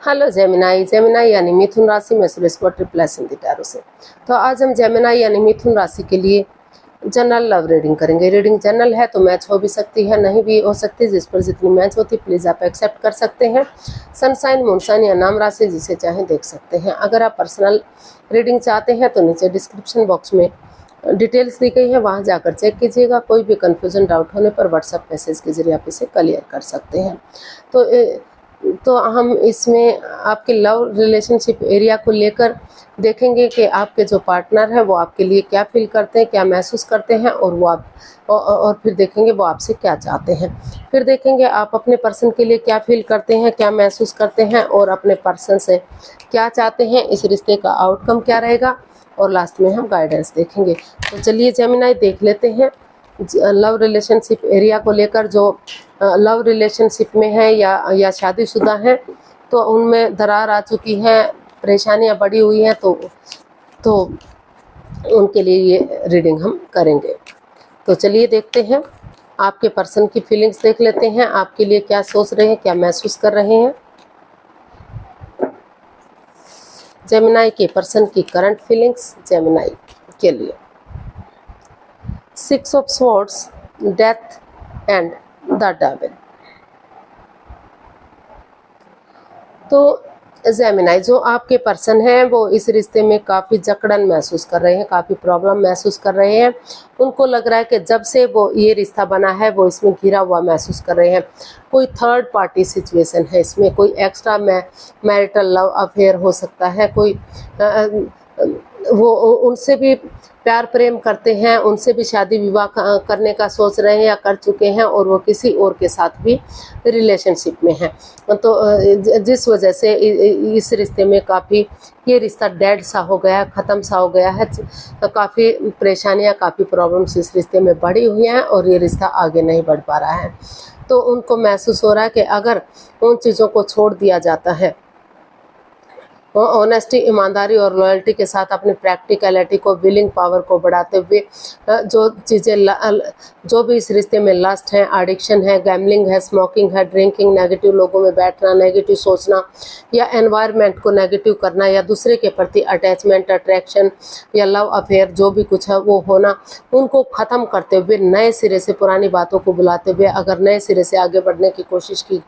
Hello Gemini. Gemini यानी मिथुन राशि में सुरेश को ट्रिपल एस हिंदी टैरो से। तो आज हम जेमिनाई यानी मिथुन राशि के लिए जनरल लव रीडिंग करेंगे। रीडिंग जनरल है तो मैच हो भी सकती है, नहीं भी हो सकती। जिस पर जितनी मैच होती प्लीज़ आप एक्सेप्ट कर सकते हैं। सनसाइन, मूनसाइन या नाम राशि जिसे चाहें देख सकते हैं। अगर आप पर्सनल रीडिंग चाहते हैं तो नीचे डिस्क्रिप्शन बॉक्स में डिटेल्स दी गई है, वहाँ जाकर चेक कीजिएगा। कोई भी कन्फ्यूजन डाउट होने पर व्हाट्सएप मैसेज के जरिए आप इसे क्लियर कर सकते हैं। तो हम इसमें आपके लव रिलेशनशिप एरिया को लेकर देखेंगे कि आपके जो पार्टनर है वो आपके लिए क्या फील करते हैं, क्या महसूस करते हैं, और वो आप और फिर देखेंगे वो आपसे क्या चाहते हैं। फिर देखेंगे आप अपने पर्सन के लिए क्या फील करते हैं, क्या महसूस करते हैं, और अपने पर्सन से क्या चाहते हैं, इस रिश्ते का आउटकम क्या रहेगा, और लास्ट में हम गाइडेंस देखेंगे। तो चलिए जेमिनाई देख लेते हैं लव रिलेशनशिप एरिया को लेकर। जो लव रिलेशनशिप में है या शादीशुदा हैं तो उनमें दरार आ चुकी है, परेशानियां बढ़ी हुई हैं, तो उनके लिए ये रीडिंग हम करेंगे। तो चलिए देखते हैं, आपके पर्सन की फीलिंग्स देख लेते हैं। आपके लिए क्या सोच रहे हैं, क्या महसूस कर रहे हैं। जेमिनाई के पर्सन की करंट फीलिंग्स जेमिनाई के लिए। 6 of swords, death and the devil. तो जेमिनाई जो आपके पर्सन हैं वो इस रिश्ते में काफ़ी जकड़न महसूस कर रहे हैं, काफ़ी प्रॉब्लम महसूस कर रहे हैं। उनको लग रहा है कि जब से वो ये रिश्ता बना है वो इसमें घिरा हुआ महसूस कर रहे हैं। कोई थर्ड पार्टी सिचुएशन है इसमें, कोई एक्स्ट्रा मैरिटल लव अफेयर हो सकता है। कोई वो उनसे भी प्यार प्रेम करते हैं, उनसे भी शादी विवाह करने का सोच रहे हैं या कर चुके हैं, और वो किसी और के साथ भी रिलेशनशिप में हैं। तो जिस वजह से इस रिश्ते में काफ़ी ये रिश्ता डेड सा हो गया है, ख़त्म सा हो गया है। काफ़ी परेशानियां, काफ़ी प्रॉब्लम्स इस रिश्ते में बढ़ी हुई हैं और ये रिश्ता आगे नहीं बढ़ पा रहा है। तो उनको महसूस हो रहा है कि अगर उन चीज़ों को छोड़ दिया जाता है, ऑनेस्टी, ईमानदारी और लॉयल्टी के साथ अपनी प्रैक्टिकलिटी को, विलिंग पावर को बढ़ाते हुए जो चीज़ें, जो भी इस रिश्ते में लस्ट है, एडिक्शन है, गैम्बलिंग है, स्मोकिंग है, ड्रिंकिंग, नेगेटिव लोगों में बैठना, नेगेटिव सोचना या एनवायरनमेंट को नेगेटिव करना, या दूसरे के प्रति अटैचमेंट, अट्रैक्शन या लव अफेयर जो भी कुछ है वो होना, उनको ख़त्म करते हुए नए सिरे से पुरानी बातों को बुलाते हुए अगर नए सिरे से आगे बढ़ने की कोशिश की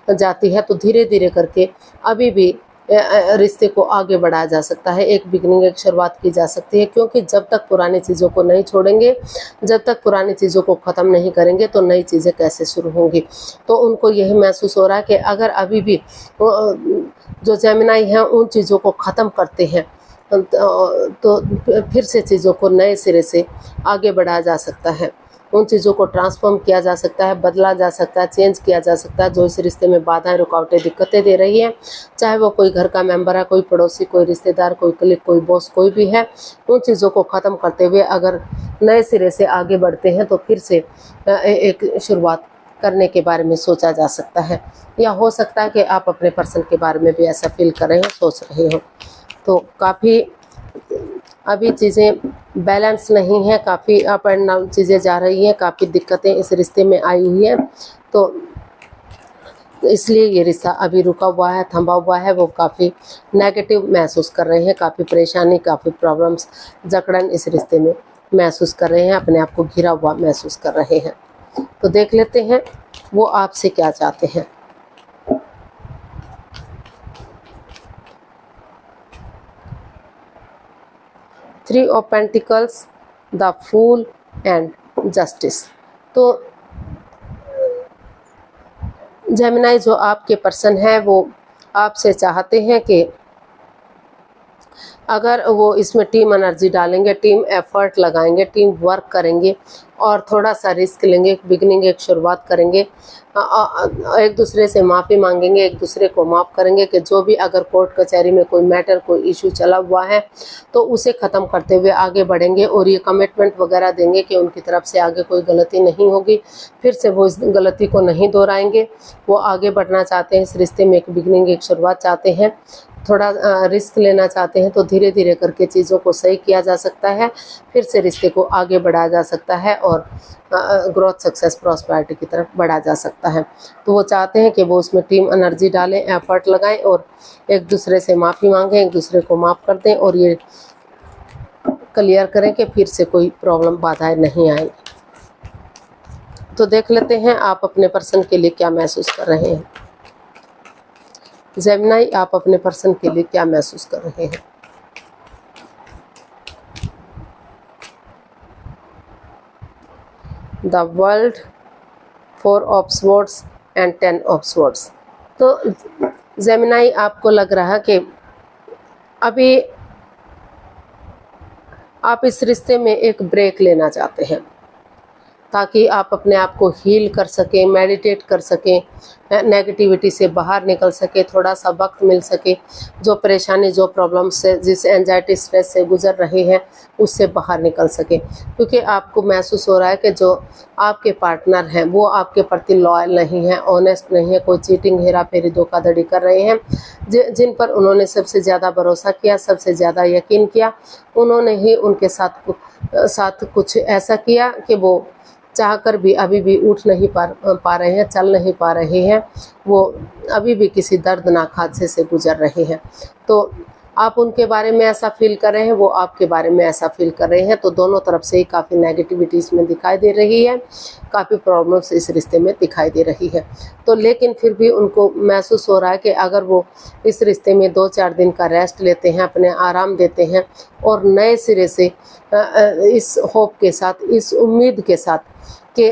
जाती है तो धीरे धीरे करके अभी भी रिश्ते को आगे बढ़ाया जा सकता है। एक बिगनिंग, एक शुरुआत की जा सकती है, क्योंकि जब तक पुरानी चीज़ों को नहीं छोड़ेंगे, जब तक पुरानी चीज़ों को ख़त्म नहीं करेंगे तो नई चीज़ें कैसे शुरू होंगी। तो उनको यही महसूस हो रहा है कि अगर अभी भी जो जेमिनाई हैं उन चीज़ों को ख़त्म करते हैं तो फिर से चीज़ों को नए सिरे से आगे बढ़ाया जा सकता है। उन चीज़ों को ट्रांसफॉर्म किया जा सकता है, बदला जा सकता है, चेंज किया जा सकता है जो इस रिश्ते में बाधाएं, रुकावटें, दिक्कतें दे रही हैं। चाहे वो कोई घर का मेंबर है, कोई पड़ोसी, कोई रिश्तेदार, कोई कलीग, कोई बॉस, कोई भी है। उन चीज़ों को ख़त्म करते हुए अगर नए सिरे से आगे बढ़ते हैं तो फिर से एक शुरुआत करने के बारे में सोचा जा सकता है। या हो सकता है कि आप अपने पर्सन के बारे में भी ऐसा फील कर रहे हो, सोच रहे हो। तो काफ़ी अभी चीज़ें बैलेंस नहीं है, काफ़ी अप एंड डाउन चीज़ें जा रही हैं, काफ़ी दिक्कतें इस रिश्ते में आई हुई हैं। तो इसलिए ये रिश्ता अभी रुका हुआ है, थमा हुआ है। वो काफ़ी नेगेटिव महसूस कर रहे हैं, काफ़ी परेशानी, काफ़ी प्रॉब्लम्स, जकड़न इस रिश्ते में महसूस कर रहे हैं, अपने आप को घिरा हुआ महसूस कर रहे हैं। तो देख लेते हैं वो आपसे क्या चाहते हैं। Three of pentacles, the fool and justice. तो जेमिनाई जो आपके पर्सन है वो आपसे चाहते हैं कि अगर वो इसमें टीम एनर्जी डालेंगे, टीम एफर्ट लगाएंगे, टीम वर्क करेंगे और थोड़ा सा रिस्क लेंगे, एक बिगनिंग, एक शुरुआत करेंगे, एक दूसरे से माफ़ी मांगेंगे, एक दूसरे को माफ़ करेंगे कि जो भी अगर कोर्ट कचहरी में कोई मैटर, कोई इशू चला हुआ है तो उसे ख़त्म करते हुए आगे बढ़ेंगे और ये कमिटमेंट वगैरह देंगे कि उनकी तरफ से आगे कोई गलती नहीं होगी, फिर से वो इस गलती को नहीं दोहराएंगे। वो आगे बढ़ना चाहते हैं, इस रिश्ते में एक बिगनिंग, एक शुरुआत चाहते हैं। थोड़ा रिस्क लेना चाहते हैं तो धीरे धीरे करके चीज़ों को सही किया जा सकता है, फिर से रिश्ते को आगे बढ़ाया जा सकता है और ग्रोथ, सक्सेस, प्रॉस्पेरिटी की तरफ बढ़ा जा सकता है। तो वो चाहते हैं कि वो उसमें टीम एनर्जी डालें, एफर्ट लगाएं और एक दूसरे से माफ़ी मांगें, एक दूसरे को माफ़ कर दें और ये क्लियर करें कि फिर से कोई प्रॉब्लम, बाधाएं नहीं आएंगी। तो देख लेते हैं आप अपने पर्सन के लिए क्या महसूस कर रहे हैं। जेमिनी, आप अपने पर्सन के लिए क्या महसूस कर रहे हैं। The world, 4 of swords and 10 of swords. तो जेमिनी, आपको लग रहा है कि अभी आप इस रिश्ते में एक ब्रेक लेना चाहते हैं ताकि आप अपने आप को हील कर सकें, मेडिटेट कर सकें, नेगेटिविटी से बाहर निकल सके, थोड़ा सा वक्त मिल सके, जो परेशानी, जो प्रॉब्लम से, जिस एंजाइटी, स्ट्रेस से गुजर रहे हैं उससे बाहर निकल सके। क्योंकि आपको महसूस हो रहा है कि जो आपके पार्टनर हैं वो आपके प्रति लॉयल नहीं है, ऑनेस्ट नहीं है, कोई चीटिंग, हेरा फेरी, धोखाधड़ी कर रहे हैं। जिन पर उन्होंने सबसे ज़्यादा भरोसा किया, सबसे ज़्यादा यकीन किया, उन्होंने ही उनके साथ कुछ ऐसा किया कि वो चाहकर भी अभी भी उठ नहीं पा रहे हैं, चल नहीं पा रहे हैं, वो अभी भी किसी दर्दनाक हादसे से गुजर रहे हैं। तो आप उनके बारे में ऐसा फील कर रहे हैं, वो आपके बारे में ऐसा फील कर रहे हैं। तो दोनों तरफ से ही काफ़ी नेगेटिविटी इसमें दिखाई दे रही है, काफ़ी प्रॉब्लम्स इस रिश्ते में दिखाई दे रही है। तो लेकिन फिर भी उनको महसूस हो रहा है कि अगर वो इस रिश्ते में 2-4 दिन का रेस्ट लेते हैं, अपने आराम देते हैं और नए सिरे से इस होप के साथ, इस उम्मीद के साथ कि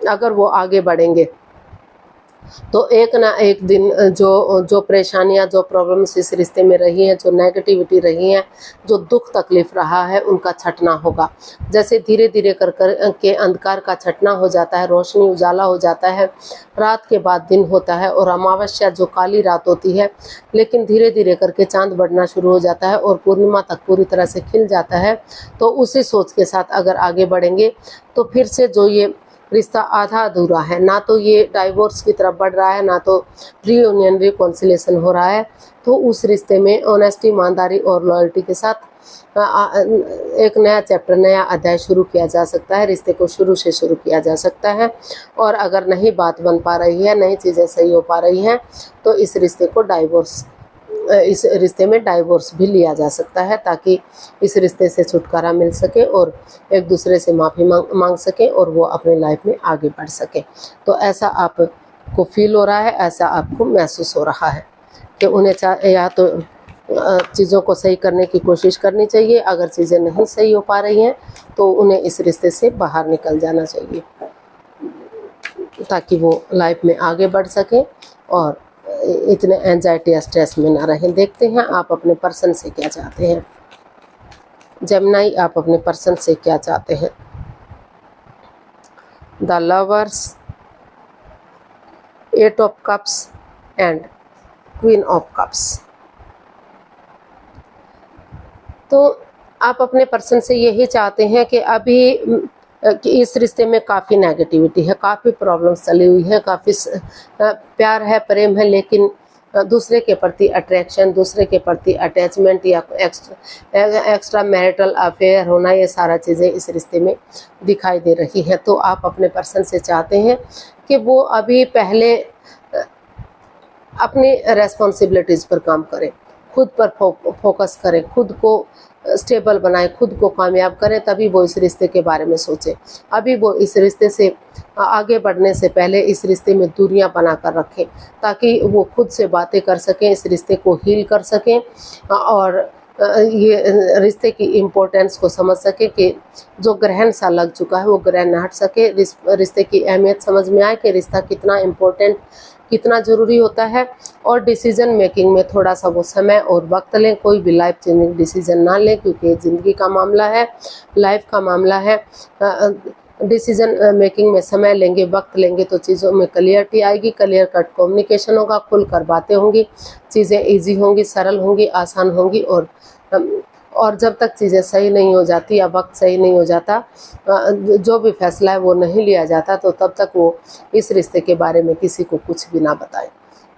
अगर वो आगे बढ़ेंगे तो एक ना एक दिन जो परेशानियां, जो प्रॉब्लम्स इस रिश्ते में रही हैं, जो नेगेटिविटी रही हैं, जो दुख तकलीफ रहा है, उनका छटना होगा। जैसे धीरे धीरे कर के अंधकार का छटना हो जाता है, रोशनी उजाला हो जाता है, रात के बाद दिन होता है और अमावस्या जो काली रात होती है, लेकिन धीरे धीरे करके चांद बढ़ना शुरू हो जाता है और पूर्णिमा तक पूरी तरह से खिल जाता है। तो उसी सोच के साथ अगर आगे बढ़ेंगे तो फिर से जो ये रिश्ता आधा अधूरा है, ना तो ये डाइवोर्स की तरफ बढ़ रहा है, ना तो रीयूनियन, रिकॉन्सिलेशन हो रहा है, तो उस रिश्ते में ऑनेस्टी, ईमानदारी और लॉयल्टी के साथ एक नया चैप्टर, नया अध्याय शुरू किया जा सकता है। रिश्ते को शुरू से शुरू किया जा सकता है और अगर नहीं बात बन पा रही है, नहीं चीज़ें सही हो पा रही हैं, तो इस रिश्ते में डाइवोर्स भी लिया जा सकता है ताकि इस रिश्ते से छुटकारा मिल सके और एक दूसरे से माफ़ी मांग सके और वो अपने लाइफ में आगे बढ़ सके। तो ऐसा आपको फील हो रहा है, ऐसा आपको महसूस हो रहा है कि उन्हें या तो चीज़ों को सही करने की कोशिश करनी चाहिए, अगर चीज़ें नहीं सही हो पा रही हैं तो उन्हें इस रिश्ते से बाहर निकल जाना चाहिए ताकि वो लाइफ में आगे बढ़ सके और इतने एंजाइटी या स्ट्रेस में ना रहें। देखते हैं आप अपने पर्सन से क्या चाहते हैं। जेमिनी, आप अपने पर्सन से क्या चाहते हैं। The lovers, 8 of cups and queen of cups. तो आप अपने पर्सन से यही चाहते हैं कि अभी कि इस रिश्ते में काफ़ी नेगेटिविटी है, काफ़ी प्रॉब्लम्स चली हुई है, काफ़ी प्यार है, प्रेम है, लेकिन दूसरे के प्रति अट्रैक्शन, दूसरे के प्रति अटैचमेंट या एक्स्ट्रा मैरिटल अफेयर होना, ये सारा चीज़ें इस रिश्ते में दिखाई दे रही हैं। तो आप अपने पर्सन से चाहते हैं कि वो अभी पहले अपनी रेस्पॉन्सिबिलिटीज़ पर काम करें, खुद पर फोकस करें, खुद को स्टेबल बनाएं, खुद को कामयाब करें, तभी वो इस रिश्ते के बारे में सोचें। अभी वो इस रिश्ते से आगे बढ़ने से पहले इस रिश्ते में दूरियां बना कर रखें ताकि वो खुद से बातें कर सकें, इस रिश्ते को हील कर सकें और ये रिश्ते की इम्पोर्टेंस को समझ सके कि जो ग्रहण सा लग चुका है वो ग्रहण हट सके, रिश्ते की अहमियत समझ में आए कि रिश्ता कितना इम्पोर्टेंट, कितना ज़रूरी होता है और डिसीजन मेकिंग में थोड़ा सा वो समय और वक्त लें। कोई भी लाइफ चेंजिंग डिसीजन ना लें क्योंकि ज़िंदगी का मामला है, लाइफ का मामला है। डिसीजन मेकिंग में समय लेंगे, वक्त लेंगे तो चीज़ों में क्लियरिटी आएगी, क्लियर कट कम्युनिकेशन होगा, खुलकर बातें होंगी, चीज़ें ईजी होंगी, सरल होंगी, आसान होंगी और जब तक चीज़ें सही नहीं हो जाती या वक्त सही नहीं हो जाता, जो भी फैसला है वो नहीं लिया जाता, तो तब तक वो इस रिश्ते के बारे में किसी को कुछ भी ना बताएं।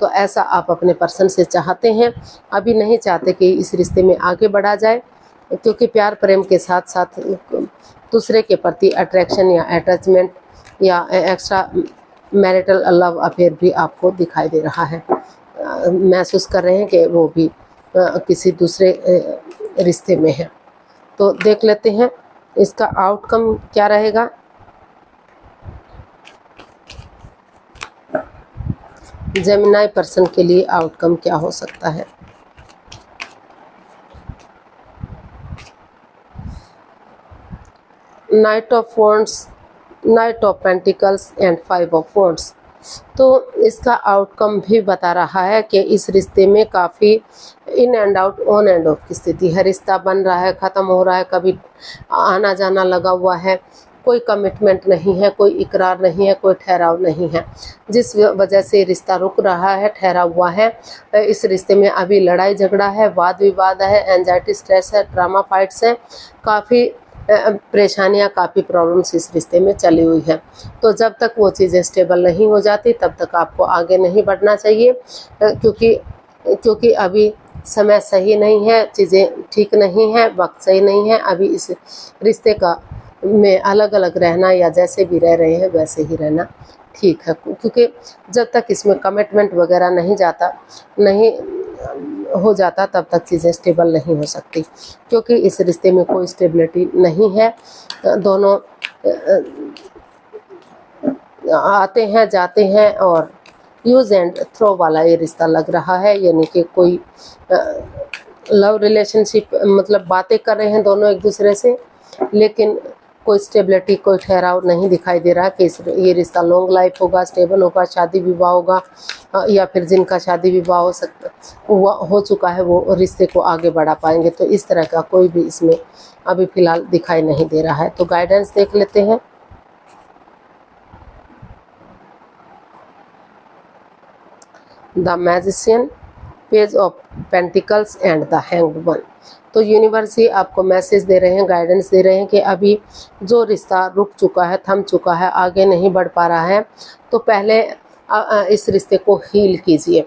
तो ऐसा आप अपने पर्सन से चाहते हैं, अभी नहीं चाहते कि इस रिश्ते में आगे बढ़ा जाए, क्योंकि प्यार प्रेम के साथ साथ दूसरे के प्रति अट्रैक्शन या अटैचमेंट या एक्स्ट्रा मैरिटल लव अफेयर भी आपको दिखाई दे रहा है। महसूस कर रहे हैं कि वो भी किसी दूसरे रिश्ते में है। तो देख लेते हैं इसका आउटकम क्या रहेगा। जेमिनी पर्सन के लिए आउटकम क्या हो सकता है। Night of wands, night of pentacles and 5 of wands. तो इसका आउटकम भी बता रहा है कि इस रिश्ते में काफ़ी in and out, on end of की स्थिति है। रिश्ता बन रहा है, ख़त्म हो रहा है, कभी आना जाना लगा हुआ है, कोई कमिटमेंट नहीं है, कोई इकरार नहीं है, कोई ठहराव नहीं है, जिस वजह से रिश्ता रुक रहा है, ठहरा हुआ है। इस रिश्ते में अभी लड़ाई झगड़ा है, वाद विवाद है, एंजाइटी, स्ट्रेस है, ड्रामा फाइट्स हैं, काफ़ी परेशानियां, काफ़ी प्रॉब्लम्स इस रिश्ते में चली हुई है। तो जब तक वो चीज़ें स्टेबल नहीं हो जाती तब तक आपको आगे नहीं बढ़ना चाहिए, क्योंकि अभी समय सही नहीं है, चीज़ें ठीक नहीं है, वक्त सही नहीं है। अभी इस रिश्ते का में अलग अलग रहना या जैसे भी रह रहे हैं वैसे ही रहना ठीक है, क्योंकि जब तक इसमें कमिटमेंट वगैरह नहीं हो जाता तब तक चीज़ें स्टेबल नहीं हो सकती, क्योंकि इस रिश्ते में कोई स्टेबिलिटी नहीं है। दोनों आते हैं जाते हैं और यूज एंड थ्रो वाला ये रिश्ता लग रहा है, यानी कि कोई लव रिलेशनशिप, मतलब बातें कर रहे हैं दोनों एक दूसरे से, लेकिन कोई स्टेबिलिटी, कोई ठहराव नहीं दिखाई दे रहा कि ये रिश्ता लॉन्ग लाइफ होगा, स्टेबल होगा, शादी विवाह होगा, या फिर जिनका शादी विवाह हो चुका है वो रिश्ते को आगे बढ़ा पाएंगे। तो इस तरह का कोई भी इसमें अभी फ़िलहाल दिखाई नहीं दे रहा है। तो गाइडेंस देख लेते हैं। The magician, page of pentacles and the hanged one. तो यूनिवर्स ही आपको मैसेज दे रहे हैं, गाइडेंस दे रहे हैं कि अभी जो रिश्ता रुक चुका है, थम चुका है, आगे नहीं बढ़ पा रहा है, तो पहले इस रिश्ते को हील कीजिए,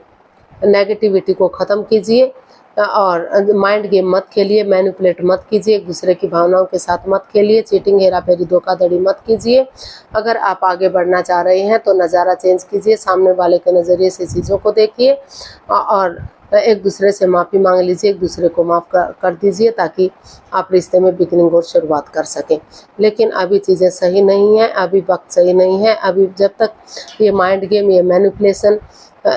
नेगेटिविटी को ख़त्म कीजिए और माइंड गेम मत खेलिए, मैनिपुलेट मत कीजिए, एक दूसरे की भावनाओं के साथ मत खेलिए, चीटिंग, हेरा फेरी, धोखाधड़ी मत कीजिए। अगर आप आगे बढ़ना चाह रहे हैं तो नज़ारा चेंज कीजिए, सामने वाले के नज़रिए से चीज़ों को देखिए और एक दूसरे से माफ़ी मांग लीजिए, एक दूसरे को माफ़ कर दीजिए, ताकि आप रिश्ते में बिगिनिंग और शुरुआत कर सकें। लेकिन अभी चीज़ें सही नहीं हैं, अभी वक्त सही नहीं है। अभी जब तक ये माइंड गेम, ये मैनिपुलेशन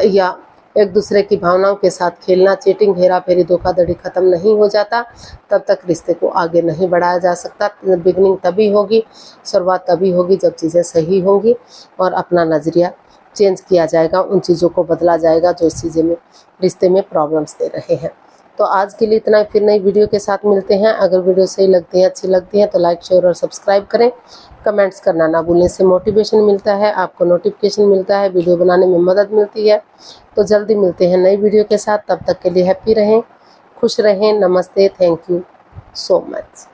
या एक दूसरे की भावनाओं के साथ खेलना, चीटिंग, हेरा फेरी, धोखाधड़ी ख़त्म नहीं हो जाता, तब तक रिश्ते को आगे नहीं बढ़ाया जा सकता। बिगिनिंग तभी होगी, शुरुआत तभी होगी जब चीज़ें सही होंगी और अपना नज़रिया चेंज किया जाएगा, उन चीज़ों को बदला जाएगा जो इस चीज़ें में रिश्ते में प्रॉब्लम्स दे रहे हैं। तो आज के लिए इतना ही, फिर नई वीडियो के साथ मिलते हैं। अगर वीडियो सही लगती है, अच्छी लगती है तो लाइक, शेयर और सब्सक्राइब करें। कमेंट्स करना ना भूलें, इससे मोटिवेशन मिलता है, आपको नोटिफिकेशन मिलता है, वीडियो बनाने में मदद मिलती है। तो जल्दी मिलते हैं नई वीडियो के साथ, तब तक के लिए हैप्पी रहें, खुश रहें। नमस्ते, थैंक यू सो मच।